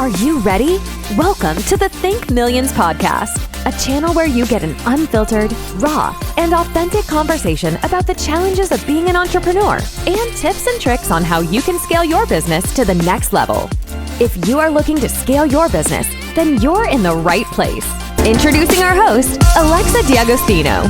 Are you ready? Welcome to the Think Millions podcast, a channel where you get an unfiltered, raw, and authentic conversation about the challenges of being an entrepreneur and tips and tricks on how you can scale your business to the next level. If you are looking to scale your business, then you're in the right place. Introducing our host, Alexa D'Agostino.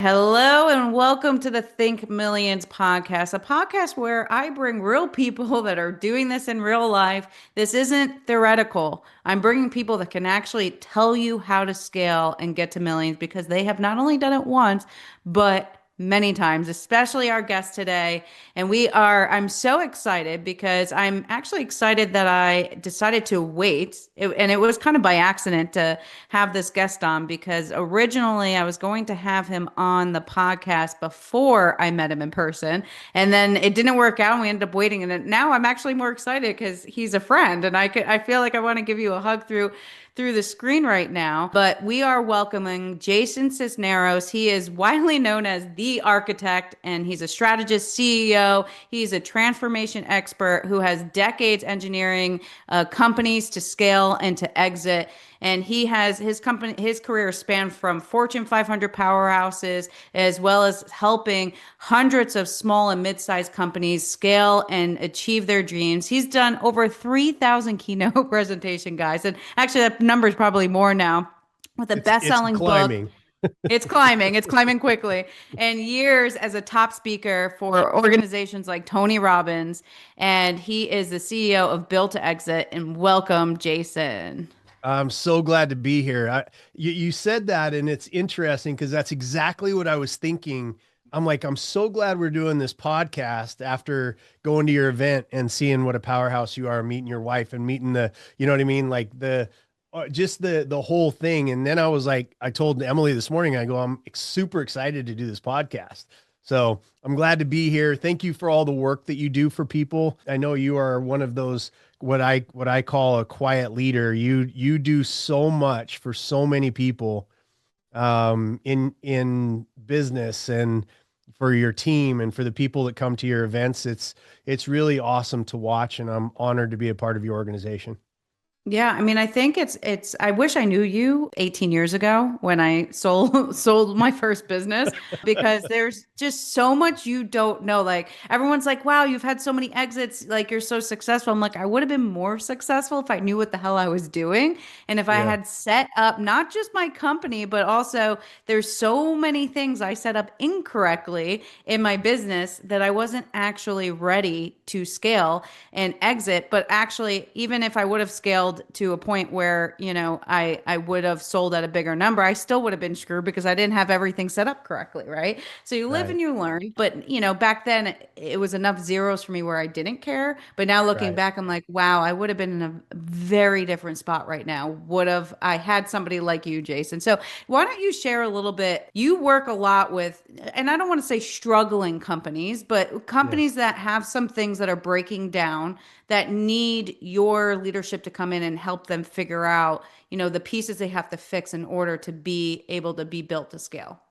Hello and welcome to the Think Millions podcast, a podcast where I bring real people that are doing this in real life. This isn't theoretical. I'm bringing people that can actually tell you how to scale and get to millions because they have not only done it once, but many times, especially our guest today. And I'm so excited because I'm actually excited that I decided to wait. And it was kind of by accident to have this guest on because originally I was going to have him on the podcast before I met him in person. And then it didn't work out and we ended up waiting. And now I'm actually more excited because he's a friend and I feel like I want to give you a hug through the screen right now. But we are welcoming Jason Sisneros. He is widely known as the architect, and he's a strategist, CEO. He's a transformation expert who has decades engineering companies to scale and to exit. And he has his career spanned from Fortune 500 powerhouses, as well as helping hundreds of small and mid-sized companies scale and achieve their dreams. He's done over 3,000 keynote presentation, guys. And actually that number is probably more now with a best-selling book. It's climbing. It's climbing quickly. And years as a top speaker for organizations like Tony Robbins. And he is the CEO of Built to Exit. And welcome, Jason. I'm so glad to be here. You said that, and it's interesting because that's exactly what I was thinking. I'm like, I'm so glad we're doing this podcast after going to your event and seeing what a powerhouse you are, meeting your wife and meeting you know what I mean? Like just the whole thing. And then I was like, I told Emily this morning, I go, I'm super excited to do this podcast. So I'm glad to be here. Thank you for all the work that you do for people. I know you are one of those, what I call a quiet leader. You do so much for so many people, in business and for your team and for the people that come to your events. It's really awesome to watch, and I'm honored to be a part of your organization. Yeah, I mean, I think I wish I knew you 18 years ago when I sold my first business because there's just so much you don't know. Like everyone's like, wow, you've had so many exits, like you're so successful. I'm like, I would have been more successful if I knew what the hell I was doing. And if I had set up not just my company, but also there's so many things I set up incorrectly in my business that I wasn't actually ready to scale and exit. But actually, even if I would have scaled to a point where, I would have sold at a bigger number, I still would have been screwed because I didn't have everything set up correctly, right? So you live and you learn. But, back then it was enough zeros for me where I didn't care. But now looking back, I'm like, wow, I would have been in a very different spot right now. I had somebody like you, Jason. So why don't you share a little bit? You work a lot with, and I don't want to say struggling companies, but companies that have some things that are breaking down that need your leadership to come in and help them figure out, the pieces they have to fix in order to be able to be built to scale.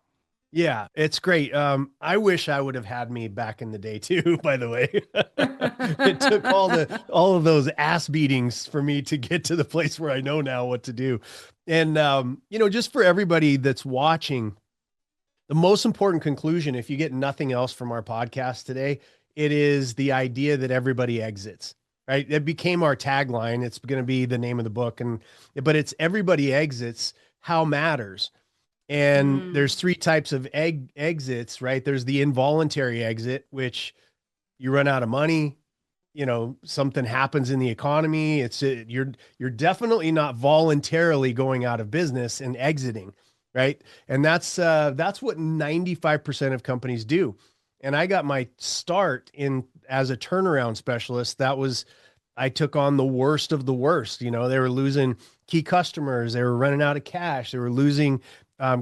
Yeah, it's great. I wish I would have had me back in the day too, by the way. It took all of those ass beatings for me to get to the place where I know now what to do. And, just for everybody that's watching, the most important conclusion, if you get nothing else from our podcast today, it is the idea that everybody exits. Right. It became our tagline. It's going to be the name of the book. But it's everybody exits, how matters. And there's three types of exits, right? There's the involuntary exit, which you run out of money, something happens in the economy. You're definitely not voluntarily going out of business and exiting. Right. And that's what 95% of companies do. And I got my start as a turnaround specialist. I took on the worst of the worst. They were losing key customers. They were running out of cash. They were losing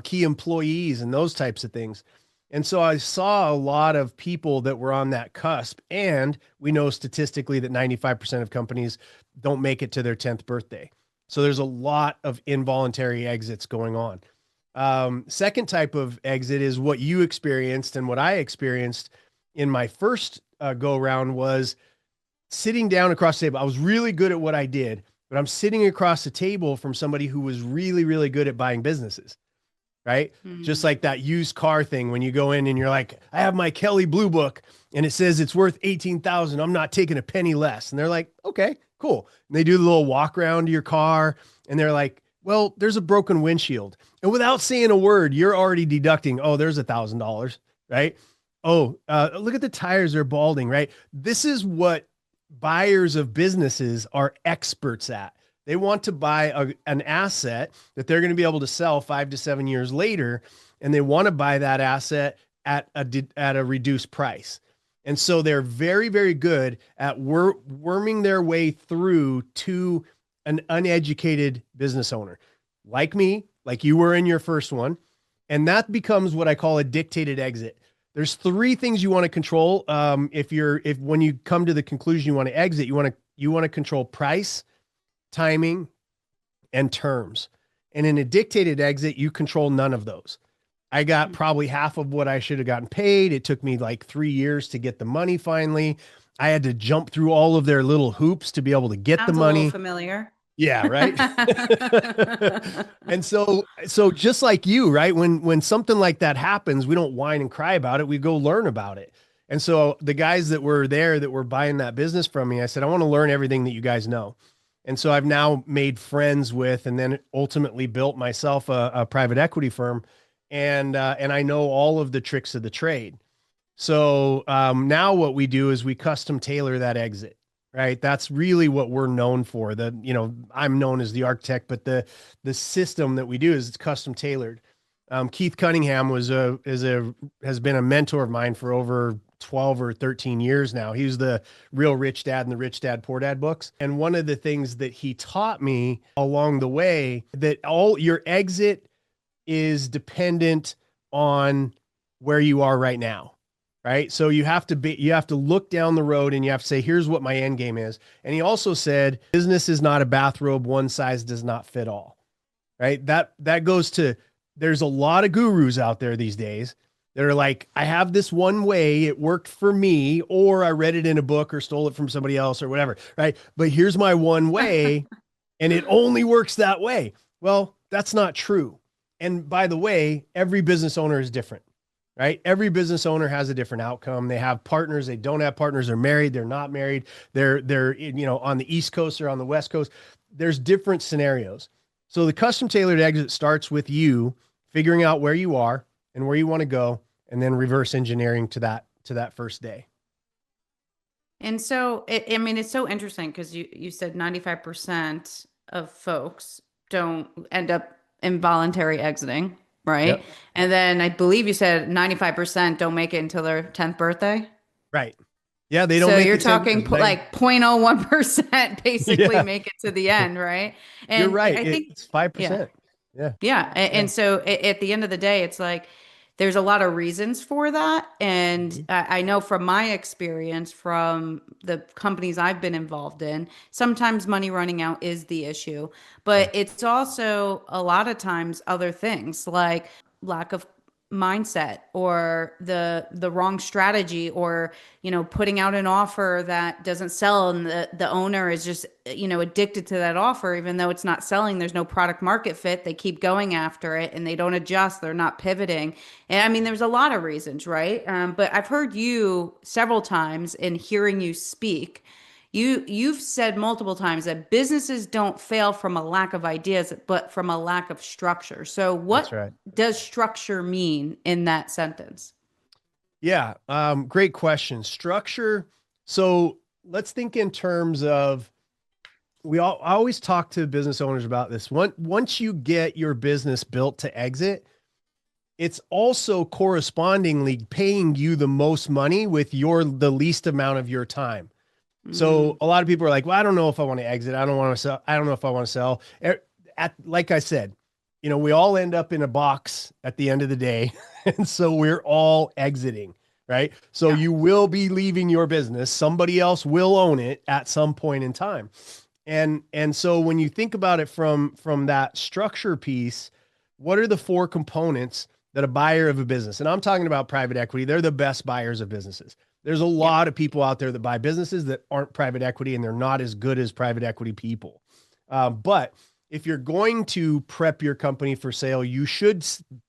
key employees and those types of things. And so I saw a lot of people that were on that cusp. And we know statistically that 95% of companies don't make it to their 10th birthday. So there's a lot of involuntary exits going on. Second type of exit is what you experienced and what I experienced in my first go round was sitting down across the table. I was really good at what I did, but I'm sitting across the table from somebody who was really, really good at buying businesses, right? Just like that used car thing when you go in and you're like, I have my Kelly Blue Book and it says it's worth 18,000. I'm not taking a penny less. And they're like, okay, cool. And they do the little walk around to your car and they're like, well, there's a broken windshield. And without saying a word, you're already deducting, oh, there's $1,000, right? Oh, look at the tires, they're balding, right? This is what buyers of businesses are experts at. They want to buy an asset that they're going to be able to sell 5 to 7 years later, and they want to buy that asset at a reduced price. And so they're very, very good at worming their way through to an uneducated business owner like me, like you were in your first one. And that becomes what I call a dictated exit. There's 3 things you want to control. If when you come to the conclusion you want to exit, you want to control price, timing, and terms. And in a dictated exit, you control none of those. I got probably half of what I should have gotten paid. It took me like 3 years to get the money finally. I had to jump through all of their little hoops to be able to get the money. A little familiar. Yeah, right. And so just like you, right? When something like that happens, we don't whine and cry about it. We go learn about it. And so the guys that were there that were buying that business from me, I said, I want to learn everything that you guys know. And so I've now made friends with, and then ultimately built myself a private equity firm. And I know all of the tricks of the trade. So now what we do is we custom tailor that exit. Right. That's really what we're known for. I'm known as the architect, but the system that we do is it's custom tailored. Keith Cunningham has been a mentor of mine for over 12 or 13 years now. He was the Real Rich Dad and the Rich Dad, Poor Dad books. And one of the things that he taught me along the way, that all your exit is dependent on where you are right now. Right. So you have to look down the road and you have to say, here's what my end game is. And he also said, business is not a bathrobe. One size does not fit all. Right. That goes to, there's a lot of gurus out there these days that are like, I have this one way, it worked for me, or I read it in a book or stole it from somebody else or whatever. Right. But here's my one way and it only works that way. Well, that's not true. And by the way, every business owner is different. Right? Every business owner has a different outcome. They have partners. They don't have partners. They're married. They're not married. They're on the East Coast or on the West Coast. There's different scenarios. So the custom tailored exit starts with you figuring out where you are and where you want to go, and then reverse engineering to that first day. And so, it's so interesting because you said 95% of folks don't end up involuntary exiting. Right. Yep. And then I believe you said 95% don't make it until their 10th birthday. Right. Yeah. They don't. So you're talking like 0.01% basically make it to the end. Right. And you're right. I think it's 5%. Yeah. Yeah. And so at the end of the day, it's like, there's a lot of reasons for that. And I know from my experience from the companies I've been involved in, sometimes money running out is the issue, but it's also a lot of times other things like lack of mindset or the wrong strategy, or putting out an offer that doesn't sell and the owner is just addicted to that offer even though it's not selling. There's no product market fit. They keep going after it and they don't adjust. They're not pivoting. And there's a lot of reasons, right? But I've heard you several times in hearing you speak. You've said multiple times that businesses don't fail from a lack of ideas, but from a lack of structure. So what does structure mean in that sentence? Yeah. Great question. Structure. So let's think in terms of, I always talk to business owners about this. Once you get your business built to exit, it's also correspondingly paying you the most money with the least amount of your time. So a lot of people are like, well, I don't know if I want to exit. I don't want to sell. I don't know if I want to sell. Like I said, we all end up in a box at the end of the day. And so we're all exiting, right? So you will be leaving your business. Somebody else will own it at some point in time. And so when you think about it from that structure piece, what are the 4 components that a buyer of a business, and I'm talking about private equity, they're the best buyers of businesses. There's a lot of people out there that buy businesses that aren't private equity, and they're not as good as private equity people. But if you're going to prep your company for sale, you should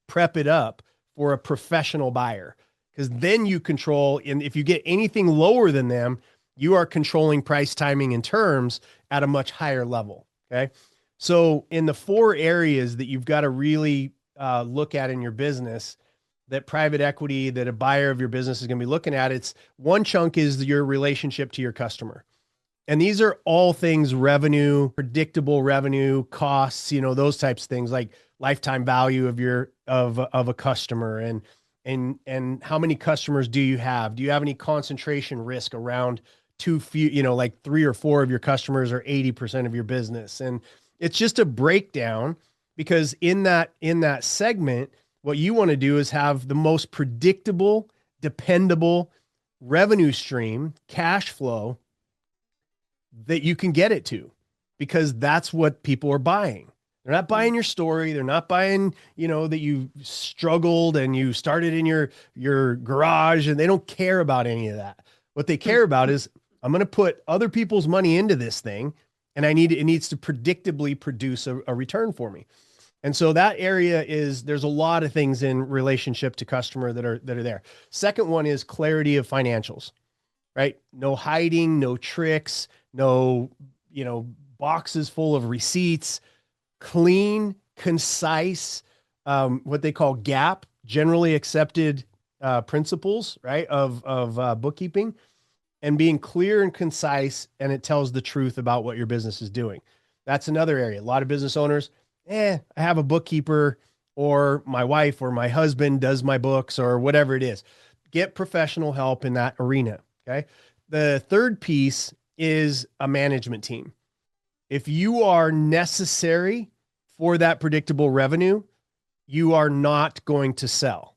prep it up for a professional buyer, because then you control, and if you get anything lower than them, you are controlling price, timing, and terms at a much higher level. Okay. So in the 4 areas that you've got to really look at in your business, that private equity, that a buyer of your business is going to be looking at, it's one chunk is your relationship to your customer. And these are all things: revenue, predictable revenue, costs, those types of things, like lifetime value of a customer, and how many customers do you have? Do you have any concentration risk around too few, like 3 or 4 of your customers are 80% of your business? And it's just a breakdown, because in that segment, what you want to do is have the most predictable, dependable revenue stream, cash flow that you can get it to, because that's what people are buying. They're not buying your story. They're not buying, that you struggled and you started in your garage, and they don't care about any of that. What they care about is, I'm going to put other people's money into this thing, and it needs to predictably produce a return for me. And so that area there's a lot of things in relationship to customer that are there. Second one is clarity of financials, right? No hiding, no tricks, no, boxes full of receipts, clean, concise, what they call GAAP, generally accepted principles, right? Of bookkeeping, and being clear and concise. And it tells the truth about what your business is doing. That's another area. A lot of business owners, I have a bookkeeper, or my wife or my husband does my books, or whatever it is. Get professional help in that arena. Okay. The third piece is a management team. If you are necessary for that predictable revenue, you are not going to sell,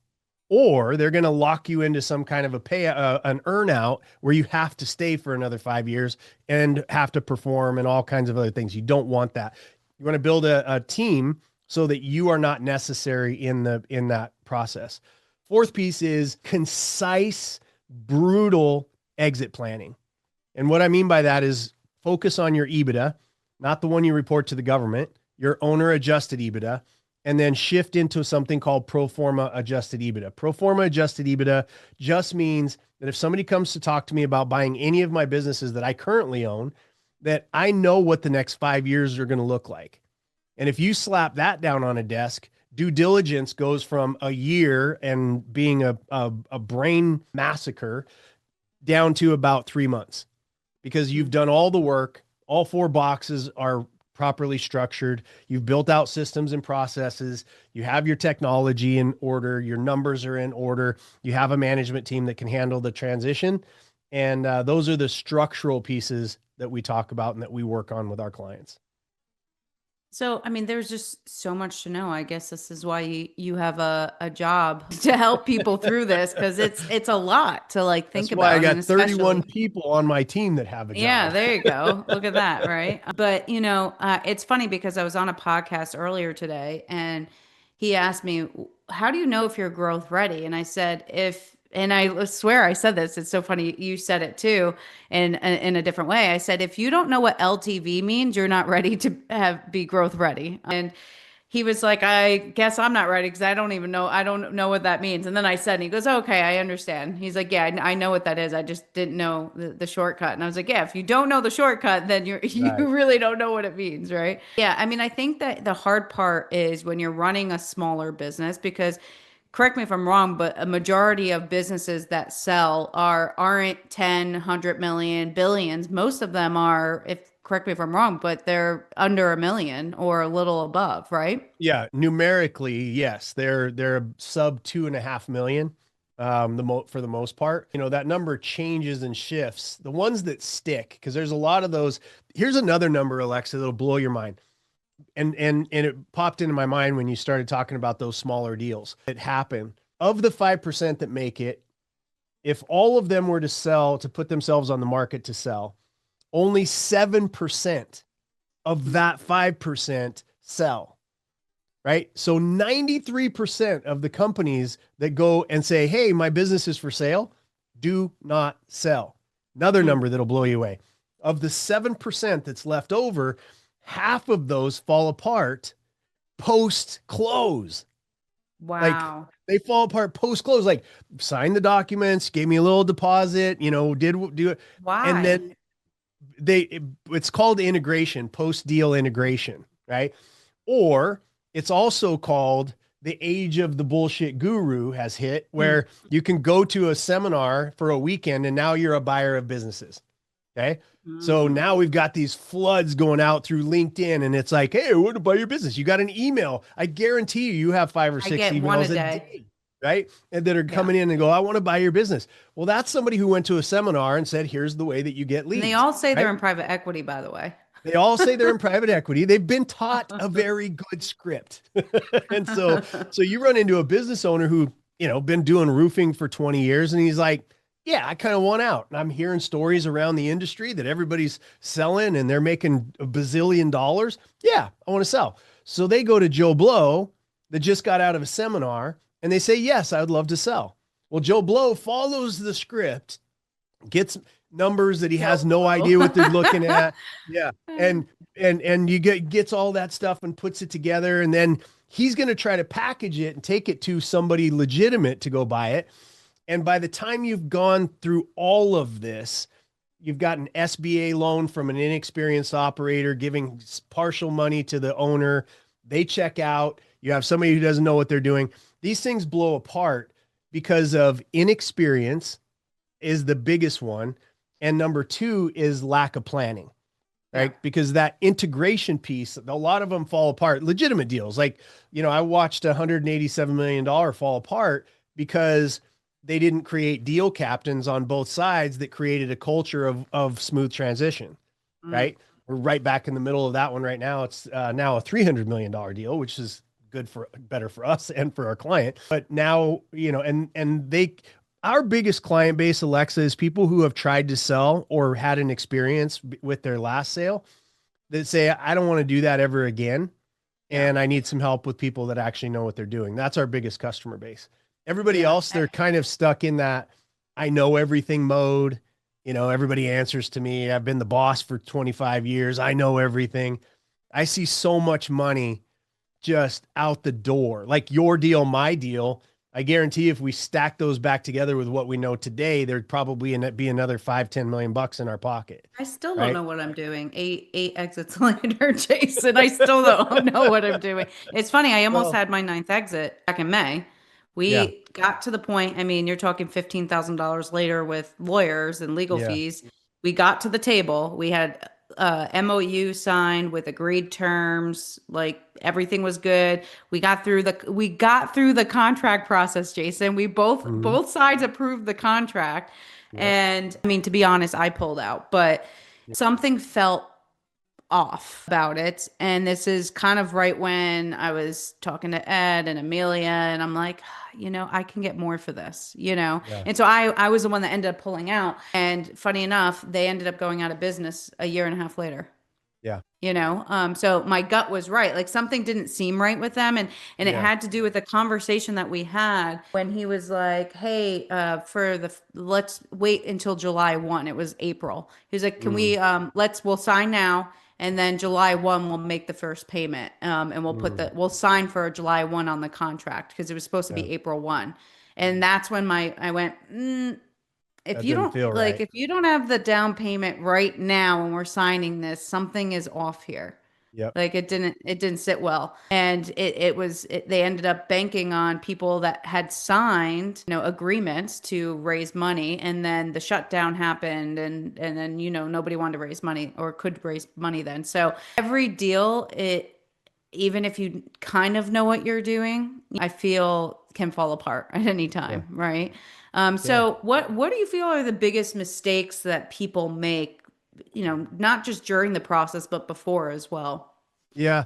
or they're going to lock you into some kind of an earnout where you have to stay for another 5 years and have to perform and all kinds of other things. You don't want that. You want to build a team so that you are not necessary in that process. Fourth piece is concise, brutal exit planning. And what I mean by that is, focus on your EBITDA, not the one you report to the government, your owner adjusted EBITDA, and then shift into something called pro forma adjusted EBITDA. Pro forma adjusted EBITDA just means that if somebody comes to talk to me about buying any of my businesses that I currently own, that I know what the next 5 years are going to look like. And if you slap that down on a desk, due diligence goes from a year and being a brain massacre down to about 3 months, because you've done all the work. All 4 boxes are properly structured. You've built out systems and processes. You have your technology in order. Your numbers are in order. You have a management team that can handle the transition. And those are the structural pieces that we talk about and that we work on with our clients. So, there's just so much to know. I guess this is why you have a job to help people through this, because it's a lot to think That's about. Why I got 31 people on my team that have a job. Yeah, there you go. Look at that, right? But, it's funny, because I was on a podcast earlier today, and he asked me, how do you know if you're growth ready? And I said, and I swear I said this, it's so funny, you said it too, in a different way. I said, if you don't know what LTV means, you're not ready to be growth ready. And he was like, I guess I'm not ready, because I don't know what that means. And then I said, and he goes, okay, I understand. He's like, yeah, I know what that is. I just didn't know the shortcut. And I was like, yeah, if you don't know the shortcut, then you really don't know what it means, right? Yeah, I think that the hard part is when you're running a smaller business, because correct me if I'm wrong, but a majority of businesses that sell aren't 10, 100 million, billions. Most of them are, correct me if I'm wrong, but they're under $1 million or a little above, right? Yeah, numerically, yes, they're sub 2.5 million. For the most part, that number changes and shifts. The ones that stick, because there's a lot of those. Here's another number, Alexa, that'll blow your mind. And it popped into my mind when you started talking about those smaller deals that happen. Of the 5% that make it, if all of them were to put themselves on the market to sell, only 7% of that 5% sell, right? So 93% of the companies that go and say, hey, my business is for sale, do not sell. Another number that'll blow you away. Of the 7% that's left over, half of those fall apart post close. Like Wow. they fall apart post close, like sign the documents, gave me a little deposit, did do it. And Why? then it's called integration, post deal integration, right? Or it's also called the age of the bullshit guru has hit, where you can go to a seminar for a weekend and now you're a buyer of businesses. Okay. So now we've got these floods going out through LinkedIn, and it's like, hey, I want to buy your business. You got an email. I guarantee you have 5 or I 6 get emails one a a day. day, right? And that are coming in and go, I want to buy your business. Well, that's somebody who went to a seminar and said, here's the way that you get And leads. they all say they're right? in private equity, by the way. They all say they're in private equity. They've been taught a very good script. And so you run into a business owner who, been doing roofing for 20 years, and he's like, yeah, I kind of want out. And I'm hearing stories around the industry that everybody's selling and they're making a bazillion dollars. Yeah, I want to sell. So they go to Joe Blow that just got out of a seminar and they say, yes, I would love to sell. Well, Joe Blow follows the script, gets numbers that he has no idea what they're looking at. Yeah. And gets all that stuff and puts it together. And then he's going to try to package it and take it to somebody legitimate to go buy it. And by the time you've gone through all of this, you've got an SBA loan from an inexperienced operator giving partial money to the owner. They check out. You have somebody who doesn't know what they're doing. These things blow apart because of inexperience is the biggest one. And number 2 is lack of planning, right? Yeah. Because that integration piece, a lot of them fall apart. Legitimate deals. Like, I watched $187 million fall apart because they didn't create deal captains on both sides that created a culture of smooth transition, right? We're right back in the middle of that one right now. It's now a $300 million deal, which is better for us and for our client. But now, our biggest client base, Alexa, is people who have tried to sell or had an experience with their last sale that say, I don't want to do that ever again. And I need some help with people that actually know what they're doing. That's our biggest customer base. Everybody else, they're kind of stuck in that I know everything mode. Everybody answers to me. I've been the boss for 25 years. I know everything. I see so much money just out the door. Like your deal, my deal. I guarantee if we stack those back together with what we know today, there'd probably be another $5-10 million in our pocket. I still don't know what I'm doing. Eight exits later, Jason. I still don't know what I'm doing. It's funny. I almost had my 9th exit back in May. We got to the point. I mean, you're talking $15,000 later with lawyers and legal fees. We got to the table. We had MOU signed with agreed terms. Like everything was good. We got through the contract process, Jason. We both sides approved the contract. Yep. And I mean, to be honest, I pulled out, but something felt off about it. And this is kind of right when I was talking to Ed and Amelia, and I'm like, I can get more for this, And so I was the one that ended up pulling out. And funny enough, they ended up going out of business a year and a half later. Yeah. So my gut was right. Like something didn't seem right with them. And it had to do with the conversation that we had when he was like, hey, let's wait until July 1. It was April. He was like, can we'll sign now. And then July 1, we'll make the first payment. And we'll sign for July 1 on the contract because it was supposed to be April 1. And that's when I went, if you don't if you don't have the down payment right now when we're signing this, something is off here. Yep. Like it didn't sit well. And they ended up banking on people that had signed, agreements to raise money. And then the shutdown happened and then, nobody wanted to raise money or could raise money then. So every deal, even if you kind of know what you're doing, I feel can fall apart at any time. Yeah. Right. So what do you feel are the biggest mistakes that people make, not just during the process, but before as well? Yeah.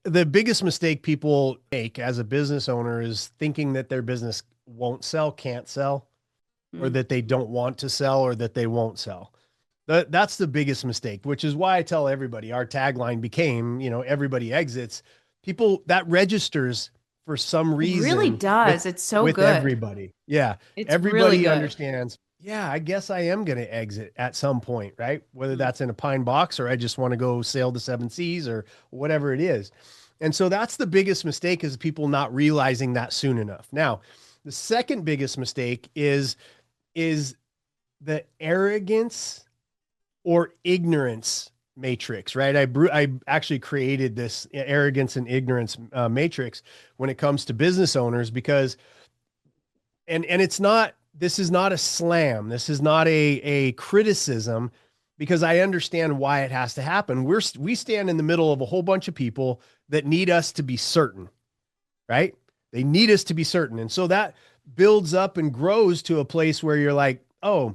The biggest mistake people make as a business owner is thinking that their business won't sell, can't sell, or that they don't want to sell, or that they won't sell. That's the biggest mistake, which is why I tell everybody our tagline became, everybody exits. People that registers for some reason. It really does. It's so with good. Everybody. Yeah. It's everybody really good. Understands. yeah, I guess I am going to exit at some point, right? Whether that's in a pine box or I just want to go sail the seven seas or whatever it is. And so that's the biggest mistake, is people not realizing that soon enough. Now, the second biggest mistake is the arrogance or ignorance matrix, right? I actually created this arrogance and ignorance matrix when it comes to business owners, because and it's not, this is not a slam, this is not a criticism, because I understand why it has to happen. We stand in the middle of a whole bunch of people that need us to be certain, right? They need us to be certain. And so that builds up and grows to a place where you're like, oh,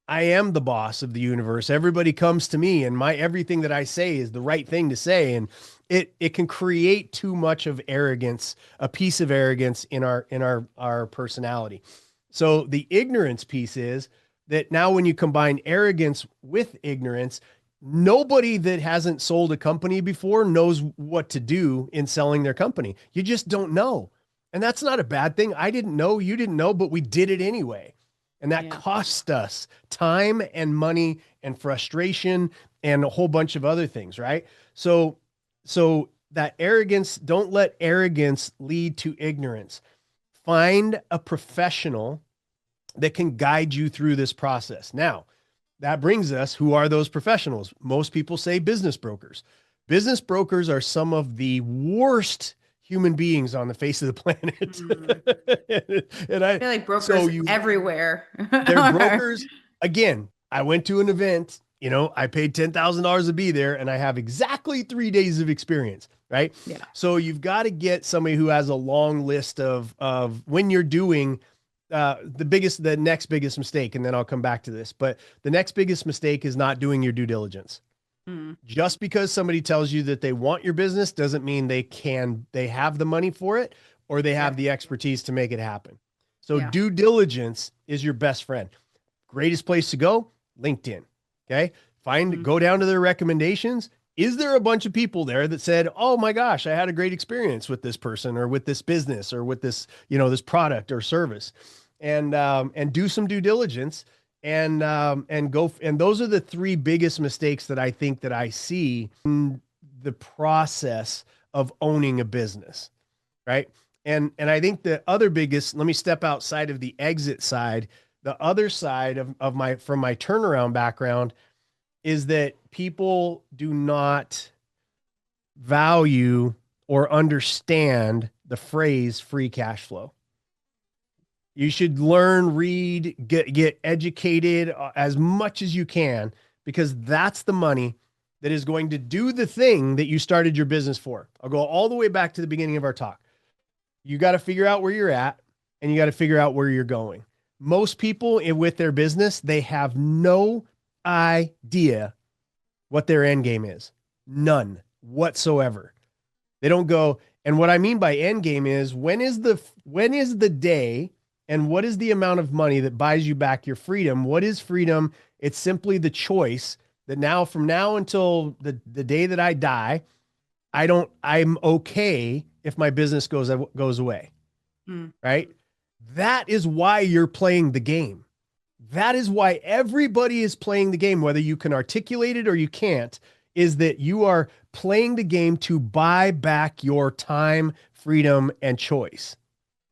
I am the boss of the universe. Everybody comes to me, and my everything that I say is the right thing to say. And it can create too much of arrogance, a piece of arrogance in our personality. So the ignorance piece is that now when you combine arrogance with ignorance, nobody that hasn't sold a company before knows what to do in selling their company. You just don't know. And that's not a bad thing. I didn't know, you didn't know, but we did it anyway. And that cost us time and money and frustration and a whole bunch of other things, right? So that arrogance, don't let arrogance lead to ignorance. Find a professional that can guide you through this process. Now, that brings us, who are those professionals? Most people say business brokers. Business brokers are some of the worst human beings on the face of the planet. And I feel like brokers everywhere. They're brokers. Again, I went to an event, I paid $10,000 to be there, and I have exactly 3 days of experience, right? Yeah. So you've got to get somebody who has a long list of when you're doing the next biggest mistake, and then I'll come back to this, but the next biggest mistake is not doing your due diligence. Just because somebody tells you that they want your business doesn't mean they have the money for it, or they have the expertise to make it happen. So due diligence is your best friend. Greatest place to go, LinkedIn. Okay. Go down to their recommendations. Is there a bunch of people there that said, oh my gosh, I had a great experience with this person or with this business or with this, this product or service, and do some due diligence. And go. And those are the 3 biggest mistakes that I think that I see in the process of owning a business. Right. And I think the other biggest, let me step outside of the exit side. The other side from my turnaround background is that people do not value or understand the phrase free cash flow. You should learn, read, get educated as much as you can, because that's the money that is going to do the thing that you started your business for. I'll go all the way back to the beginning of our talk. You got to figure out where you're at, and you got to figure out where you're going. Most people with their business, they have no idea what their end game is. None whatsoever. They don't go. And what I mean by end game is, when is the day, and what is the amount of money that buys you back your freedom? What is freedom? It's simply the choice that from now until the day that I die, I'm okay if my business goes away. Right? That is why you're playing the game. That is why everybody is playing the game, whether you can articulate it or you can't, is that you are playing the game to buy back your time, freedom, and choice.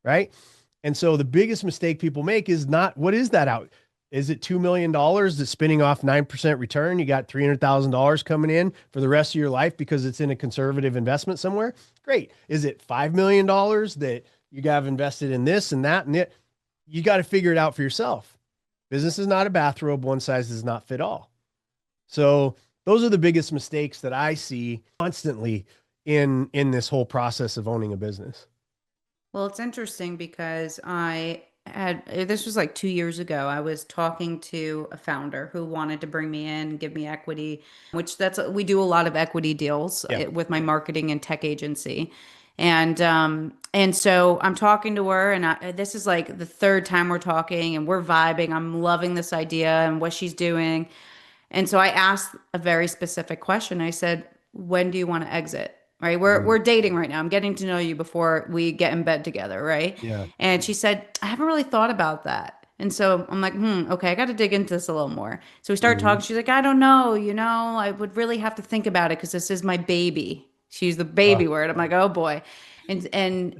Right? And so the biggest mistake people make is not, what is that out? Is it $2 million that's spinning off 9% return? You got $300,000 coming in for the rest of your life because it's in a conservative investment somewhere? Great. Is it $5 million that you have invested in this and that and it? You got to figure it out for yourself. Business is not a bathrobe. One size does not fit all. So those are the biggest mistakes that I see constantly in this whole process of owning a business. Well, it's interesting because this was like 2 years ago. I was talking to a founder who wanted to bring me in, give me equity, we do a lot of equity deals with my marketing and tech agency. And so I'm talking to her, and this is like the 3rd time we're talking, and we're vibing. I'm loving this idea and what she's doing. And so I asked a very specific question. I said, when do you want to exit? Right. We're dating right now. I'm getting to know you before we get in bed together. Right. Yeah. And she said, I haven't really thought about that. And so I'm like, okay, I got to dig into this a little more. So we start Mhm. talking. She's like, I don't know, I would really have to think about it because this is my baby. She used the baby word. I'm like, oh boy. And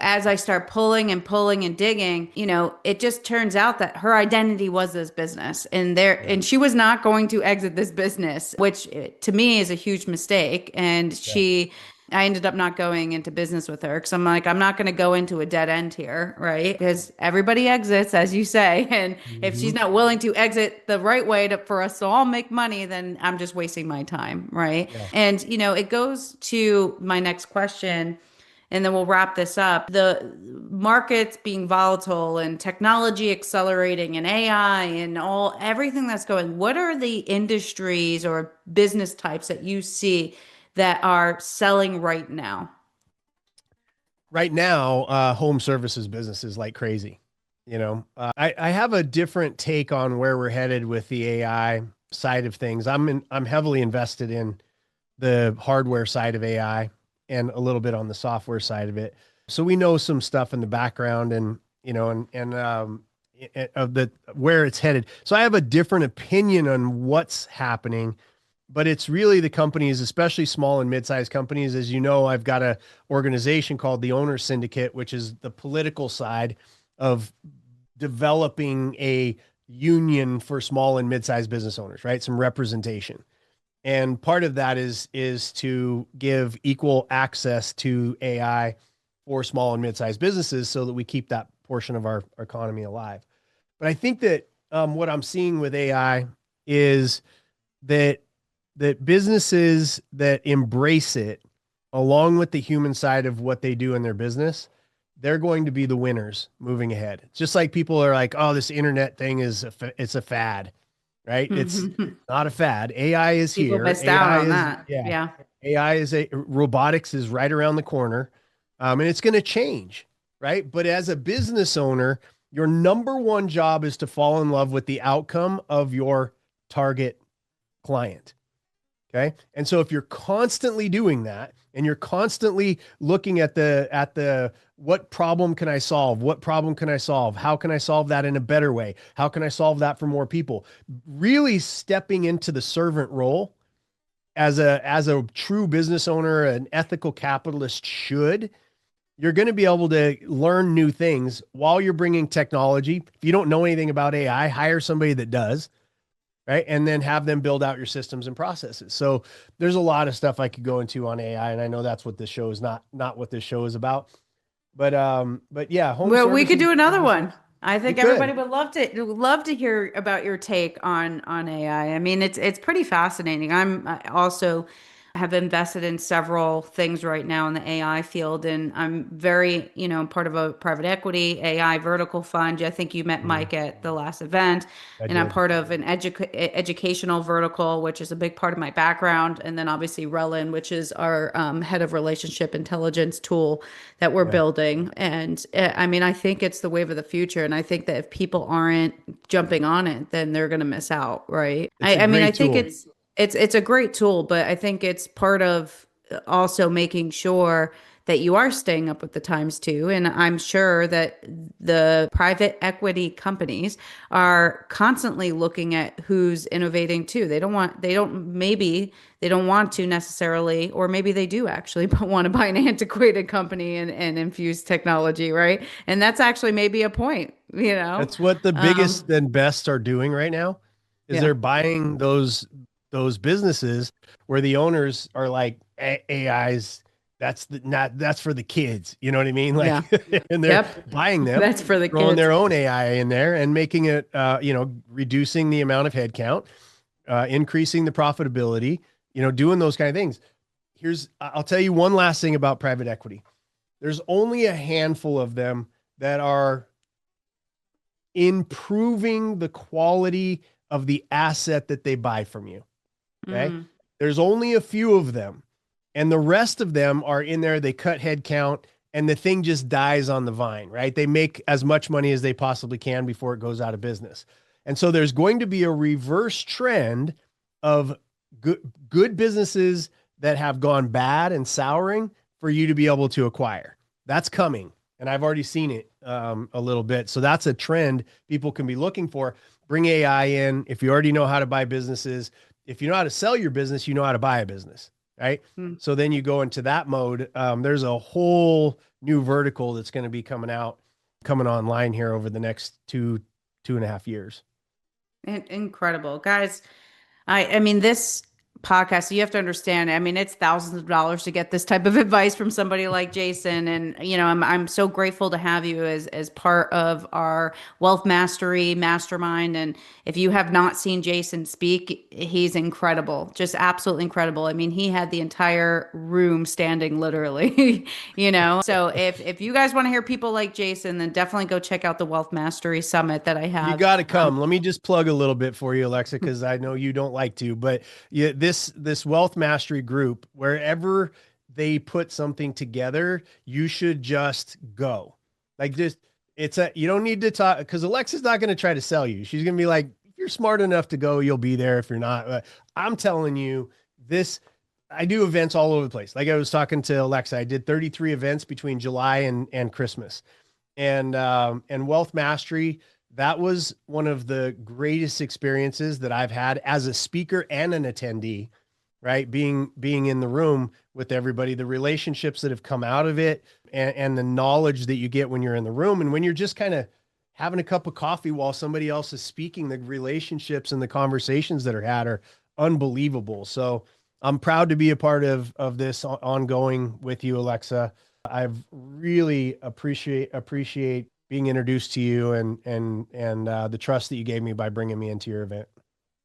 as I start pulling and pulling and digging, it just turns out that her identity was this business, Yeah. and she was not going to exit this business, which to me is a huge mistake. And Yeah. I ended up not going into business with her because I'm like, I'm not going to go into a dead end here, right? Because everybody exits, as you say. And if she's Mhm. not willing to exit the right way for us to all make money, then I'm just wasting my time, right? Yeah. And, it goes to my next question, and then we'll wrap this up. The markets being volatile and technology accelerating and AI and everything that's going, what are the industries or business types that you see that are selling right now? Right now, home services businesses like crazy. I have a different take on where we're headed with the AI side of things. I'm heavily invested in the hardware side of AI and a little bit on the software side of it. So we know some stuff in the background and, of the where it's headed. So I have a different opinion on what's happening, but it's really the companies, especially small and mid-sized companies. As you know, I've got a organization called the Owner Syndicate, which is the political side of developing a union for small and mid-sized business owners, right? Some representation. And part of that is to give equal access to AI for small and mid-sized businesses so that we keep that portion of our economy alive. But I think that what I'm seeing with AI is that businesses that embrace it, along with the human side of what they do in their business, they're going to be the winners moving ahead. It's just like people are like, "Oh, this internet thing it's a fad." Right? It's not a fad. AI is People here. missed out AI on is, that. yeah. Yeah. AI is robotics is right around the corner. And it's going to change, right? But as a business owner, your number one job is to fall in love with the outcome of your target client. Okay. And so if you're constantly doing that and you're constantly looking at what problem can I solve? What problem can I solve? How can I solve that in a better way? How can I solve that for more people? Really stepping into the servant role as a true business owner, an ethical capitalist should, you're going to be able to learn new things while you're bringing technology. If you don't know anything about AI, hire somebody that does, right? And then have them build out your systems and processes. So there's a lot of stuff I could go into on AI, and I know that's what this show is not what this show is about. But yeah, home Well, we could services do another businesses, one. I we think everybody could. would love to hear about your take on AI. I mean, it's pretty fascinating. I also have invested in several things right now in the AI field, and I'm very, part of a private equity AI vertical fund. I think you met Mhm. Mike at the last event, I and I'm did. part of an educational vertical, which is a big part of my background, and then obviously Relin, which is our head of relationship intelligence tool that we're Yeah, building. And I mean, I think it's the wave of the future. And I think that if people aren't jumping on it, then they're going to miss out, right? it's a I mean, I great think tool. it's a great tool, but I think it's part of also making sure that you are staying up with the times too. And I'm sure that the private equity companies are constantly looking at who's innovating too. They don't want to necessarily, or maybe they do actually, but want to buy an antiquated company and infuse technology, right? And that's actually maybe a point. That's what the Um, biggest and best are doing right now, is yeah, they're buying those businesses where the owners are like AIs. That's for the kids. You know what I mean? Like, yeah, and they're yep. buying them, That's for the throwing kids. their own AI in there and making it, reducing the amount of headcount, increasing the profitability, doing those kind of things. I'll tell you one last thing about private equity. There's only a handful of them that are improving the quality of the asset that they buy from you. Okay. Mm, There's only a few of them, and the rest of them are in there. They cut head count and the thing just dies on the vine, right? They make as much money as they possibly can before it goes out of business. And so there's going to be a reverse trend of good businesses that have gone bad and souring for you to be able to acquire. That's coming. And I've already seen it a little bit. So that's a trend people can be looking for. Bring AI in. If you already know how to buy businesses, if you know how to sell your business, you know how to buy a business, right? So then you go into that mode. There's a whole new vertical that's going to be coming online here over the next 2.5 years. Incredible, guys. I mean, this podcast, you have to understand, I mean, it's thousands of dollars to get this type of advice from somebody like Jason. And, I'm so grateful to have you as part of our Wealth Mastery Mastermind. And if you have not seen Jason speak, he's incredible, just absolutely incredible. I mean, he had the entire room standing literally, So if you guys want to hear people like Jason, then definitely go check out the Wealth Mastery Summit that I have. You got to come. Let me just plug a little bit for you, Alexa, because I know you don't like to, but this Wealth Mastery group, wherever they put something together, you should just go. You don't need to talk, because Alexa's not going to try to sell you. She's going to be like, if you're smart enough to go, you'll be there. If you're not, I'm telling you this, I do events all over the place. Like I was talking to Alexa, I did 33 events between July and Christmas, and Wealth Mastery. That was one of the greatest experiences that I've had as a speaker and an attendee, right? Being in the room with everybody, the relationships that have come out of it, and the knowledge that you get when you're in the room. And when you're just kind of having a cup of coffee while somebody else is speaking, the relationships and the conversations that are had are unbelievable. So I'm proud to be a part of this ongoing with you, Alexa. I've really appreciate being introduced to you and the trust that you gave me by bringing me into your event.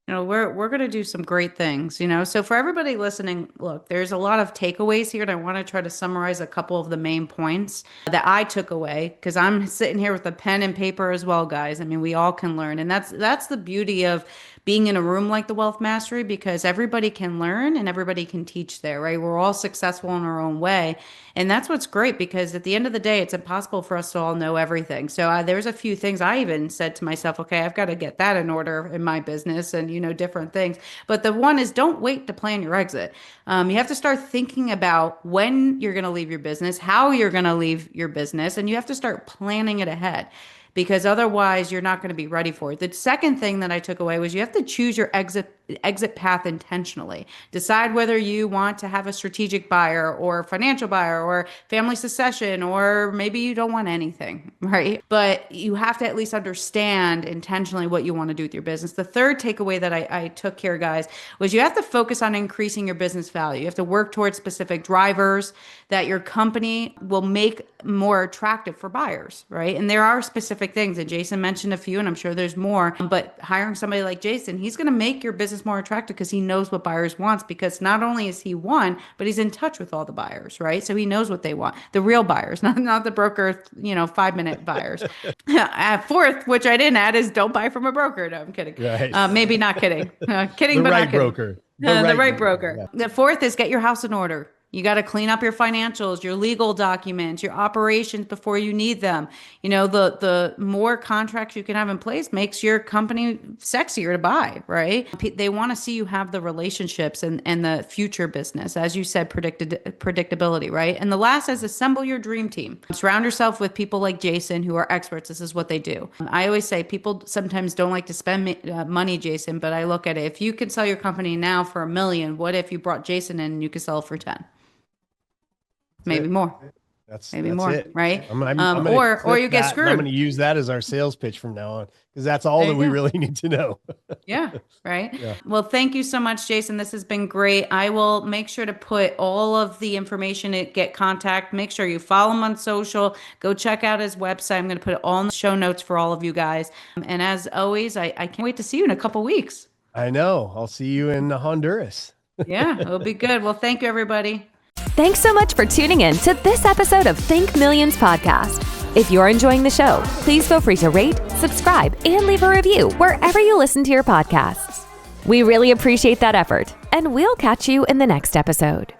We're going to do some great things, So for everybody listening, look, there's a lot of takeaways here, and I want to try to summarize a couple of the main points that I took away, because I'm sitting here with a pen and paper as well, guys. I mean, we all can learn, and that's the beauty of being in a room like the Wealth Mastery, because everybody can learn and everybody can teach there, right? We're all successful in our own way. And that's what's great, because at the end of the day, it's impossible for us to all know everything. So there's a few things I even said to myself, okay, I've got to get that in order in my business, and, different things. But the one is, don't wait to plan your exit. You have to start thinking about when you're going to leave your business, how you're going to leave your business, and you have to start planning it ahead, because otherwise you're not going to be ready for it. The second thing that I took away was you have to choose your exit path intentionally. Decide whether you want to have a strategic buyer or financial buyer or family succession, or maybe you don't want anything, right? But you have to at least understand intentionally what you want to do with your business. The third takeaway that I took here, guys, was you have to focus on increasing your business value. You have to work towards specific drivers that your company will make more attractive for buyers, right? And there are specific things, and Jason mentioned a few, and I'm sure there's more, but hiring somebody like Jason, he's going to make your business more attractive because he knows what buyers wants, because not only is he one, but he's in touch with all the buyers, right? So he knows what they want. The real buyers, not the broker, 5-minute buyers. Fourth, which I didn't add, is don't buy from a broker. No, I'm kidding. Right. Maybe not kidding. Kidding, but not kidding. Broker. The right broker. Yeah. The fourth is get your house in order. You got to clean up your financials, your legal documents, your operations before you need them. The more contracts you can have in place makes your company sexier to buy, right? They want to see you have the relationships and the future business, as you said, predictability, right? And the last is assemble your dream team. Surround yourself with people like Jason who are experts. This is what they do. I always say people sometimes don't like to spend money, Jason, but I look at it. If you can sell your company now for $1 million, what if you brought Jason in and you could sell it for 10? Maybe more. That's more, it. Right? Or you get screwed. I'm going to use that as our sales pitch from now on, because that's all that we really need to know. Yeah. Right. Yeah. Well, thank you so much, Jason. This has been great. I will make sure to put all of the information to get contact. Make sure you follow him on social. Go check out his website. I'm going to put it all in the show notes for all of you guys. And as always, I can't wait to see you in a couple weeks. I know. I'll see you in Honduras. Yeah, it'll be good. Well, thank you, everybody. Thanks so much for tuning in to this episode of Think Millions Podcast. If you're enjoying the show, please feel free to rate, subscribe, and leave a review wherever you listen to your podcasts. We really appreciate that effort, and we'll catch you in the next episode.